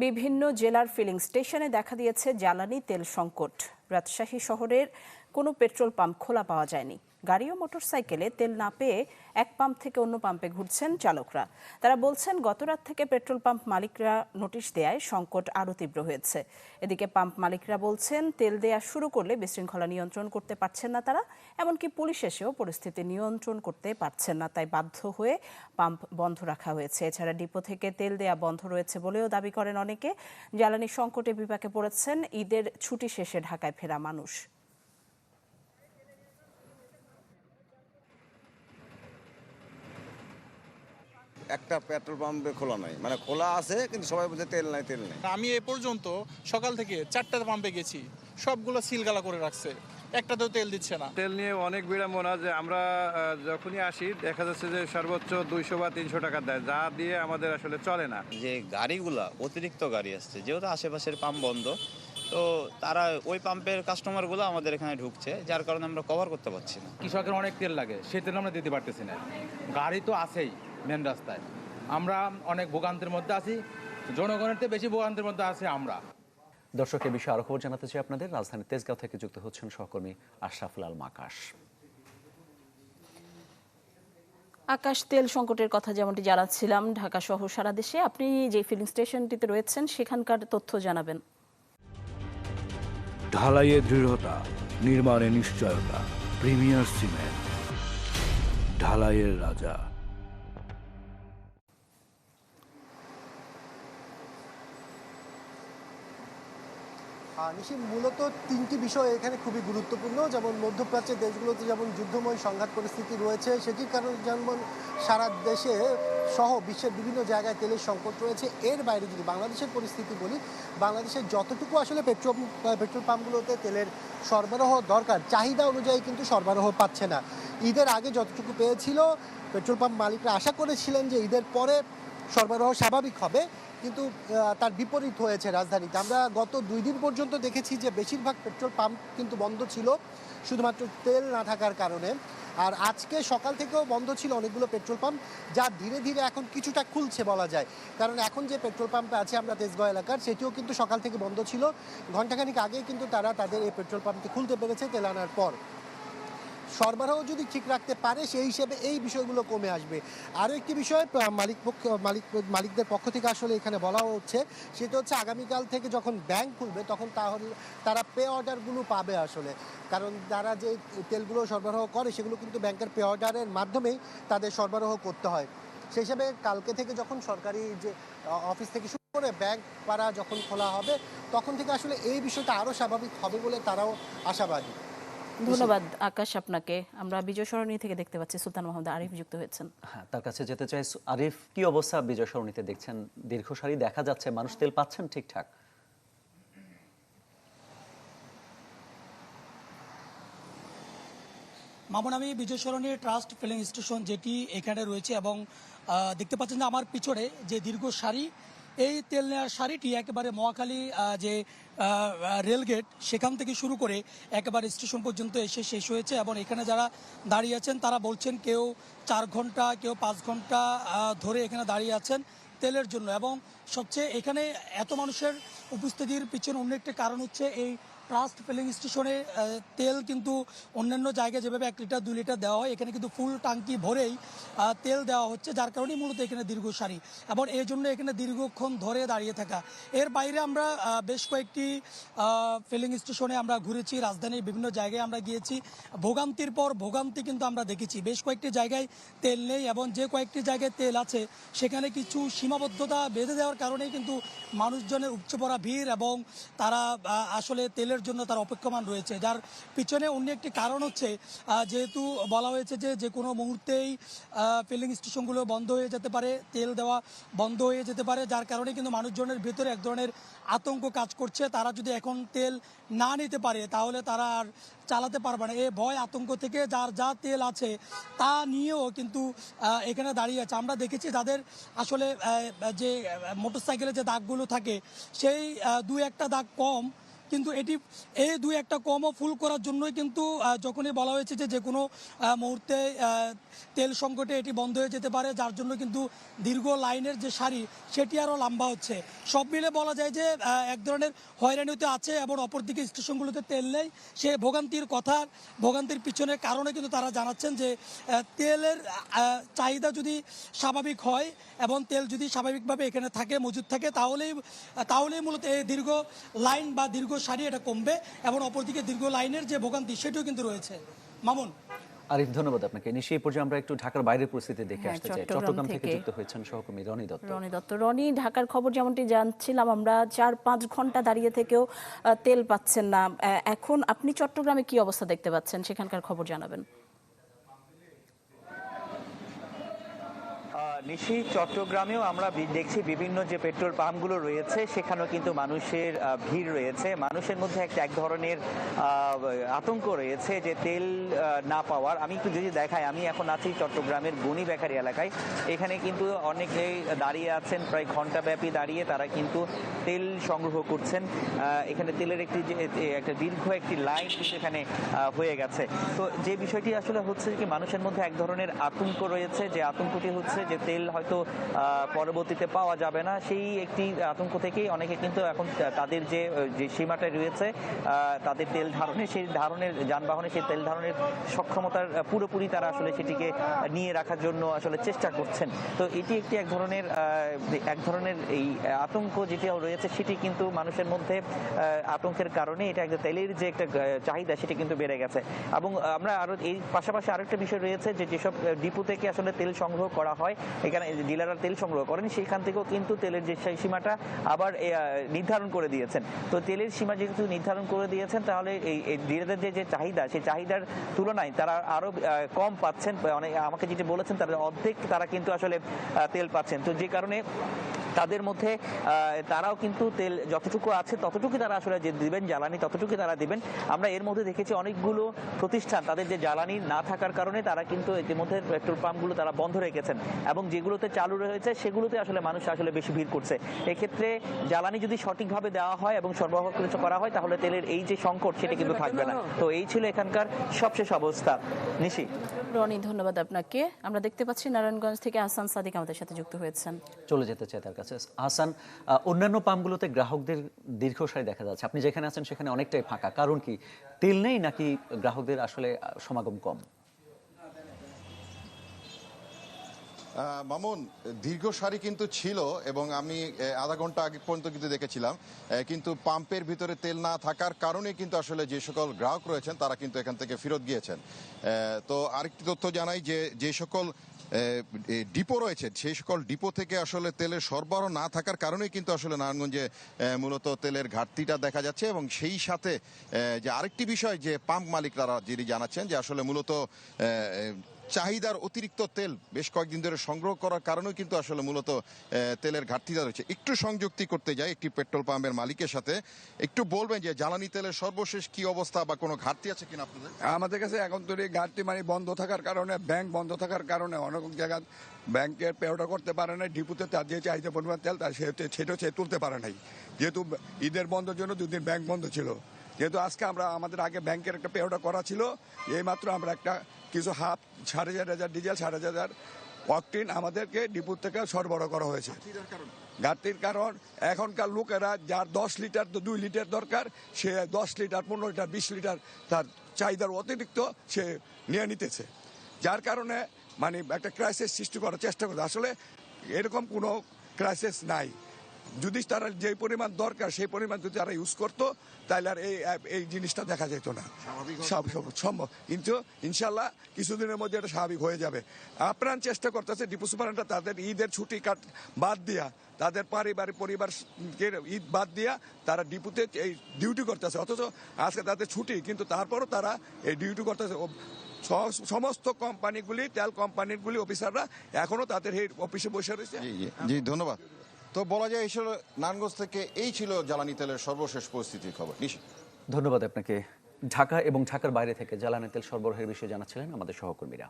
বিভিন্ন জেলার ফিলিং স্টেশনে দেখা দিয়েছে জ্বালানি তেল সংকট। রাজশাহী শহরের কোনো পেট্রোল পাম্প খোলা পাওয়া যায়নি। গাড়ি ও মোটরসাইকেলে তেল না পেয়ে এক পাম্প থেকে অন্য পাম্পে ঘুরছেন চালকরা। তারা বলছেন গতরাত থেকে পেট্রোল পাম্প মালিকরা নোটিশ দেয়ায় সংকট আরও তীব্র হয়েছে। এদিকে পাম্প মালিকরা বলছেন তেল দেয়া শুরু করলে বিশৃঙ্খলা নিয়ন্ত্রণ করতে পারছেন না তারা, এমনকি পুলিশ এসেও পরিস্থিতি নিয়ন্ত্রণ করতে পারছেন না, তাই বাধ্য হয়ে পাম্প বন্ধ রাখা হয়েছে। এছাড়া ডিপো থেকে তেল দেয়া বন্ধ রয়েছে বলেও দাবি করেন অনেকে। জ্বালানি সংকটে বিপাকে পড়েছেন ঈদের ছুটি শেষে ঢাকায় ফেরা মানুষ। একটা পেট্রোল পাম্পে খোলা নাই, মানে খোলা আছে কিন্তু সবাই বলছে তেল নাই তেল নাই। আমি এ পর্যন্ত সকাল থেকে 4টা পাম্পে গেছি, সবগুলো সিলগালা করে রাখছে, একটাতেও তেল দিচ্ছে না। তেল নিয়ে অনেক বিড়ম্বনা যে আমরা যখনই আসি দেখা যাচ্ছে যে সর্বোচ্চ 200 বা 300 টাকা দেয়, যা দিয়ে আমাদের আসলে চলে না। যে গাড়িগুলা অতিরিক্ত গাড়ি আসছে, যেহেতু আশেপাশের পাম্প বন্ধ, তো তারা ওই পাম্পের কাস্টমারগুলো আমাদের এখানে ঢুকছে, যার কারণে আমরা কভার করতে পারছি না। কৃষকের অনেক তেল লাগে, সেই তেল আমরা দিতে পারতেছি না। গাড়ি তো আছেই মেন রাস্তায়, আমরা অনেক ভোগান্তির মধ্যে আছি, জনগণের চেয়ে বেশি ভোগান্তির মধ্যে আছি আমরা। দর্শক, এ বিষয়ে আরো খবর জানাতে চাই আপনাদের। রাজধানী তেজগাঁও থেকে যুক্ত হচ্ছেন সহকর্মী আশরাফুল আলম আকাশ। আকাশ, তেল সংকটের কথা যেমনটি জানাচ্ছিলাম, ঢাকা সহ সারা দেশে আপনি যে ফিলিং স্টেশনটিতে রয়েছেন সেখানকার তথ্য জানাবেন। ঢালাইয়ে দৃঢ়তা, নির্মাণে নিশ্চয়তা, প্রিমিয়ার সিমেন্ট, ঢালাইয়ের রাজা। নিশি, মূলত তিনটি বিষয় এখানে খুবই গুরুত্বপূর্ণ। যেমন মধ্যপ্রাচ্যের দেশগুলোতে যেমন যুদ্ধময় সংঘাত পরিস্থিতি রয়েছে, সেটির কারণে যেমন সারা দেশে সহ বিশ্বের বিভিন্ন জায়গায় তেলের সংকট রয়েছে। এর বাইরে যদি বাংলাদেশের পরিস্থিতি বলি, বাংলাদেশের যতটুকু আসলে পেট্রোল পাম্পগুলোতে তেলের সরবরাহ দরকার, চাহিদা অনুযায়ী কিন্তু সরবরাহ পাচ্ছে না। ঈদের আগে যতটুকু পেয়েছিল, পেট্রোল পাম্প মালিকরা আশা করেছিলেন যে ঈদের পরে সরবরাহ স্বাভাবিক হবে, কিন্তু তার বিপরীত হয়েছে রাজধানীতে। আমরা গত 2 দিন পর্যন্ত দেখেছি যে বেশিরভাগ পেট্রোল পাম্প কিন্তু বন্ধ ছিল শুধুমাত্র তেল না থাকার কারণে। আর আজকে সকাল থেকেও বন্ধ ছিল অনেকগুলো পেট্রোল পাম্প, যা ধীরে ধীরে এখন কিছুটা খুলছে বলা যায়। কারণ এখন যে পেট্রোল পাম্পে আছে আমরা তেজগাঁও এলাকার, সেটিও কিন্তু সকাল থেকে বন্ধ ছিল। ঘণ্টাখানিক আগে কিন্তু তারা তাদের এই পেট্রোল পাম্পটি খুলতে পেরেছে তেল আনার পর। সরবরাহ যদি ঠিক রাখতে পারে সেই হিসেবে এই বিষয়গুলো কমে আসবে। আরও একটি বিষয় মালিকদের পক্ষ থেকে আসলে এখানে বলা হচ্ছে, সেটা হচ্ছে আগামীকাল থেকে যখন ব্যাংক খুলবে তখন তাহলে তারা পে অর্ডারগুলো পাবে আসলে। কারণ তারা যে তেলগুলো সরবরাহ করে সেগুলো কিন্তু ব্যাংকের পে অর্ডারের মাধ্যমেই তাদের সরবরাহ করতে হয়। সেই হিসাবে কালকে থেকে যখন সরকারি যে অফিস থেকে শুরু করে ব্যাংক পাড়া যখন খোলা হবে, তখন থেকে আসলে এই বিষয়টা আরও স্বাভাবিক হবে বলে তারাও আশাবাদী। ধন্যবাদ আকাশ আপনাকে। আমরা বিজয় সরণি থেকে দেখতে পাচ্ছি সুলতান মোহাম্মদ আরিফ যুক্ত হয়েছেন। হ্যাঁ, তার কাছে যেতে চাই। আরিফ, কি অবস্থা বিজয় সরণিতে? দেখছেন দীর্ঘ সারি দেখা যাচ্ছে, মানুষ তেল পাচ্ছেন ঠিকঠাক? মামুন, আমি বিজয় সরণির ট্রাস্ট ফিলিং স্টেশন যেটি এখানে রয়েছে, এবং দেখতে পাচ্ছেন যে আমার পিছনে যে দীর্ঘ সারি, এই তেল নেওয়ার সারিটি একেবারে মহাখালী যে রেলগেট সেখান থেকে শুরু করে একেবারে স্টেশন পর্যন্ত এসে শেষ হয়েছে। এবং এখানে যারা দাঁড়িয়ে আছেন তারা বলছেন কেউ 4 ঘন্টা, কেউ 5 ঘন্টা ধরে এখানে দাঁড়িয়ে আছেন তেলের জন্য। এবং সবচেয়ে এখানে এত মানুষের উপস্থিতির পিছনে অন্য একটি কারণ হচ্ছে এই ট্রাস্ট ফিলিং স্টেশনে তেল কিন্তু অন্যান্য জায়গায় যেভাবে 1 লিটার 2 লিটার দেওয়া হয়, এখানে কিন্তু ফুল ট্যাঙ্কি ভরেই তেল দেওয়া হচ্ছে, যার কারণেই মূলত এখানে দীর্ঘ সারি এবং এই জন্য এখানে দীর্ঘক্ষণ ধরে দাঁড়িয়ে থাকা। এর বাইরে আমরা বেশ কয়েকটি ফিলিং স্টেশনে আমরা ঘুরেছি, রাজধানীর বিভিন্ন জায়গায় আমরা গিয়েছি। ভোগান্তির পর ভোগান্তি কিন্তু আমরা দেখেছি। বেশ কয়েকটি জায়গায় তেল নেই, এবং যে কয়েকটি জায়গায় তেল আছে সেখানে কিছু সীমাবদ্ধতা বেঁধে দেওয়ার কারণেই কিন্তু মানুষজনের উপচে পড়া ভিড়, এবং তারা আসলে তেলের জন্য তার অপেক্ষমান রয়েছে। যার পিছনে অন্য একটি কারণ হচ্ছে, যেহেতু বলা হয়েছে যে কোনো মুহূর্তেই ফিলিং স্টেশনগুলো বন্ধ হয়ে যেতে পারে, তেল দেওয়া বন্ধ হয়ে যেতে পারে, যার কারণে কিন্তু মানুষজনের ভিতরে এক ধরনের আতঙ্ক কাজ করছে। তারা যদি এখন তেল না নিতে পারে তাহলে তারা আর চালাতে পারবে না। এই ভয় আতঙ্ক থেকে যার যা তেল আছে তা নিয়েও কিন্তু এখানে দাঁড়িয়ে আছে। আমরা দেখেছি তাদের আসলে যে মোটরসাইকেলে যে দাগগুলো থাকে সেই 2-1টা দাগ কম, কিন্তু এটি এই দুই একটা কমও ফুল করার জন্যই কিন্তু যখনই বলা হয়েছে যে কোনো মুহূর্তে তেল সংকটে এটি বন্ধ হয়ে যেতে পারে, যার জন্য কিন্তু দীর্ঘ লাইনের যে সারি সেটি আরও লম্বা হচ্ছে। সব মিলে বলা যায় যে এক ধরনের হয়রানিতে আছে এবং অপরদিকে স্টেশনগুলোতে তেল নেই, সে ভোগান্তির পিছনে কারণে কিন্তু তারা জানাচ্ছেন যে তেলের চাহিদা যদি স্বাভাবিক হয় এবং তেল যদি স্বাভাবিকভাবে এখানে থাকে, মজুদ থাকে, তাহলেই মূলত এই দীর্ঘ লাইন বা দীর্ঘ সারি এটা কমবে এবং অপরদিকে দীর্ঘ লাইনের যে ভোগান্তি সেটিও কিন্তু রয়েছে। মামুন। আরিফ, ধন্যবাদ আপনাকে। নিশ্চয়ই এই পর্যায়ে আমরা একটু ঢাকার বাইরের পরিস্থিতি দেখে আসতে চাই। চট্টগ্রাম চট্টগ্রাম থেকে থেকে যুক্ত হয়েছেন সহকর্মী রনি দত্ত। রনি, ঢাকার খবর যেমনটি জানছিলাম আমরা, 4-5 ঘন্টা দাঁড়িয়ে থেকেও তেল পাচ্ছেন না। এখন আপনি চট্টগ্রামে কি অবস্থা দেখতে পাচ্ছেন, সেখানকার খবর জানাবেন। নিশি, চট্টগ্রামেও আমরা দেখছি বিভিন্ন যে পেট্রোল পাম্পগুলো রয়েছে সেখানেও কিন্তু মানুষের ভিড় রয়েছে। মানুষের মধ্যে এক ধরনের আতঙ্ক রয়েছে যে তেল না পাওয়ার। আমি একটু যদি দেখাই, আমি এখন আছি চট্টগ্রামের গনি বেকারি এলাকায়। এখানে কিন্তু অনেকেই দাঁড়িয়ে আছেন, প্রায় ঘণ্টাব্যাপী দাঁড়িয়ে তারা কিন্তু তেল সংগ্রহ করছেন। এখানে তেলের একটা দীর্ঘ একটি লাইন কিন্তু এখানে হয়ে গেছে। তো যে বিষয়টি আসলে হচ্ছে কি, মানুষের মধ্যে এক ধরনের আতঙ্ক রয়েছে, যে আতঙ্কটি হচ্ছে যে তেল হয়তো পরবর্তীতে পাওয়া যাবে না। সেই একটি আতঙ্ক থেকেই অনেকে কিন্তু এখন তাদের যে সীমাটা রয়েছে তাদের তেল ধারণে, সেই যানবাহনে সেই তেল ধারণের সক্ষমতার পুরোপুরি তারা আসলে সেটিকে নিয়ে রাখার জন্য আসলে চেষ্টা করছেন। তো এটি এক ধরনের এই আতঙ্ক যেটি রয়েছে সেটি কিন্তু মানুষের মধ্যে আতঙ্কের কারণে এটা একটা তেলের যে একটা চাহিদা সেটি কিন্তু বেড়ে গেছে। এবং আমরা আরো এই পাশাপাশি আরেকটা বিষয় রয়েছে যে যেসব ডিপো থেকে আসলে তেল সংগ্রহ করা হয়, এখানে ডিলাররা তেল সংগ্রহ করেন, সেখান থেকেও কিন্তু তেলের যে সীমাটা আবার নির্ধারণ করে দিয়েছেন। তো তেলের সীমা যেহেতু নির্ধারণ করে দিয়েছেন, তাহলে এই ডিলারদের যে চাহিদা, সেই চাহিদার তুলনায় তারা আরো কম পাচ্ছেন। আমাকে যেটি বলেছেন তারা অর্ধেক তারা কিন্তু আসলে তেল পাচ্ছেন। তো যে কারণে তাদের মধ্যে তারাও কিন্তু তেল যতটুকু আছে ততটুকু তারা আসলে যে দিবেন, জ্বালানি ততটুকু তারা দিবেন। আমরা এর মধ্যে দেখেছি অনেকগুলো প্রতিষ্ঠান তাদের যে জ্বালানি না থাকার কারণে তারা কিন্তু ইতিমধ্যে পেট্রোল পাম্পগুলো তারা বন্ধ রেখেছেন, এবং যেগুলোতে চালু রয়েছে সেগুলোতে আসলে মানুষ আসলে বেশি ভিড় করছে। এক্ষেত্রে জ্বালানি যদি সঠিকভাবে দেওয়া হয় এবং সরবরাহ করা হয়, তাহলে তেলের এই যে সংকট সেটা কিন্তু থাকবে না। তো এই ছিল এখানকার সবশেষ অবস্থা। নিশি। রনি, ধন্যবাদ আপনাকে। আমরা দেখতে পাচ্ছি নারায়ণগঞ্জ থেকে আহসান সাদিক আমাদের সাথে যুক্ত হয়েছেন। চলে যেতে চাই তার কাছে। আহসান, অন্যান্য পাম্পগুলোতে গ্রাহকদের দীর্ঘ সারি দেখা যাচ্ছে, আপনি যেখানে আছেন সেখানে অনেকটাই ফাঁকা, কারণ কি তেল নেই নাকি গ্রাহকদের আসলে সমাগম কম? মামুন, দীর্ঘ সারি কিন্তু ছিল এবং আমি আধা ঘন্টা আগে পর্যন্ত কিন্তু দেখেছিলাম, কিন্তু পাম্পের ভিতরে তেল না থাকার কারণে কিন্তু আসলে যে সকল গ্রাহক রয়েছেন তারা কিন্তু এখান থেকে ফেরত গিয়েছেন। তো আরেকটি তথ্য জানাই যে সকল ডিপো রয়েছে সেই সকল ডিপো থেকে আসলে তেলের সরবরাহ না থাকার কারণেই কিন্তু আসলে নারায়ণগঞ্জে মূলত তেলের ঘাটতিটা দেখা যাচ্ছে। এবং সেই সাথে যে আরেকটি বিষয়, যে পাম্প মালিকরা যিনি জানাচ্ছেন যে আসলে মূলত চাহিদার অতিরিক্ত তেল বেশ কয়েকদিন ধরে সংগ্রহ করার কারণেও কিন্তু আসলে মূলত তেলের ঘাটতিটা রয়েছে। একটু সংযুক্তি করতে যাই একটি পেট্রোল পাম্পের মালিকের সাথে, একটু বলবেন যে জ্বালানি তেলের সর্বশেষ কি অবস্থা বা কোনো ঘাটতি আছে কিনা আপনাদের? আমাদের কাছে এখন তো ঘাটতি মানে বন্ধ থাকার কারণে, ব্যাংক বন্ধ থাকার কারণে অনেক জায়গায় ব্যাংকের পে অর্ডার করতে পারে নাই, ডিপুতে তার যে চাহিদা পরিমাণ তেল তার সেটাও সে তুলতে পারে নাই, যেহেতু ঈদের বন্ধের জন্য 2 দিন ব্যাংক বন্ধ ছিল। যেহেতু আজকে আমাদের আগে ব্যাংকের একটা পে অর্ডার করা ছিল, এইমাত্র আমরা একটা কিছু 4,500 ডিজেল 4,500 অকটেন আমাদেরকে ডিপো থেকে সরবরাহ করা হয়েছে। ঘাটতির কারণ এখনকার লোকেরা যার 10 লিটার তো 2 লিটার দরকার, সে 10 লিটার 15 লিটার 20 লিটার তার চাহিদার অতিরিক্ত সে নিয়ে নিতেছে, যার কারণে মানে একটা ক্রাইসিস সৃষ্টি করার চেষ্টা করছে। আসলে এরকম কোনো ক্রাইসিস নাই। যদি তারা যে পরিমাণ দরকার সেই পরিমাণ যদি তারা ইউজ করতো তাহলে আর এই জিনিসটা দেখা যেত না, সম্ভব। কিন্তু ইনশাল্লাহ কিছুদিনের মধ্যে এটা স্বাভাবিক হয়ে যাবে। আপ্রাণ চেষ্টা করতেছে ডিপো সুপারিনটেন্ডেন্ট তাদের ঈদের ছুটি বাদ দিয়া, তাদের পরিবারকে ঈদ বাদ দিয়া তারা ডিপুতে এই ডিউটি করতেছে, অথচ আজকে তাদের ছুটি, কিন্তু তারপরও তারা এই ডিউটি করতেছে। সমস্ত কোম্পানিগুলি, তেল কোম্পানিগুলি অফিসাররা এখনো তাদের এই অফিসে বসে রয়েছে। জি, ধন্যবাদ। তো বলা যায় এসব নারায়ণগঞ্জ থেকে এই ছিল জ্বালানি তেলের সর্বশেষ পরিস্থিতির খবর। ধন্যবাদ আপনাকে। ঢাকা এবং ঢাকার বাইরে থেকে জ্বালানি তেল সরবরাহের বিষয়ে জানাচ্ছিলেন আমাদের সহকর্মীরা।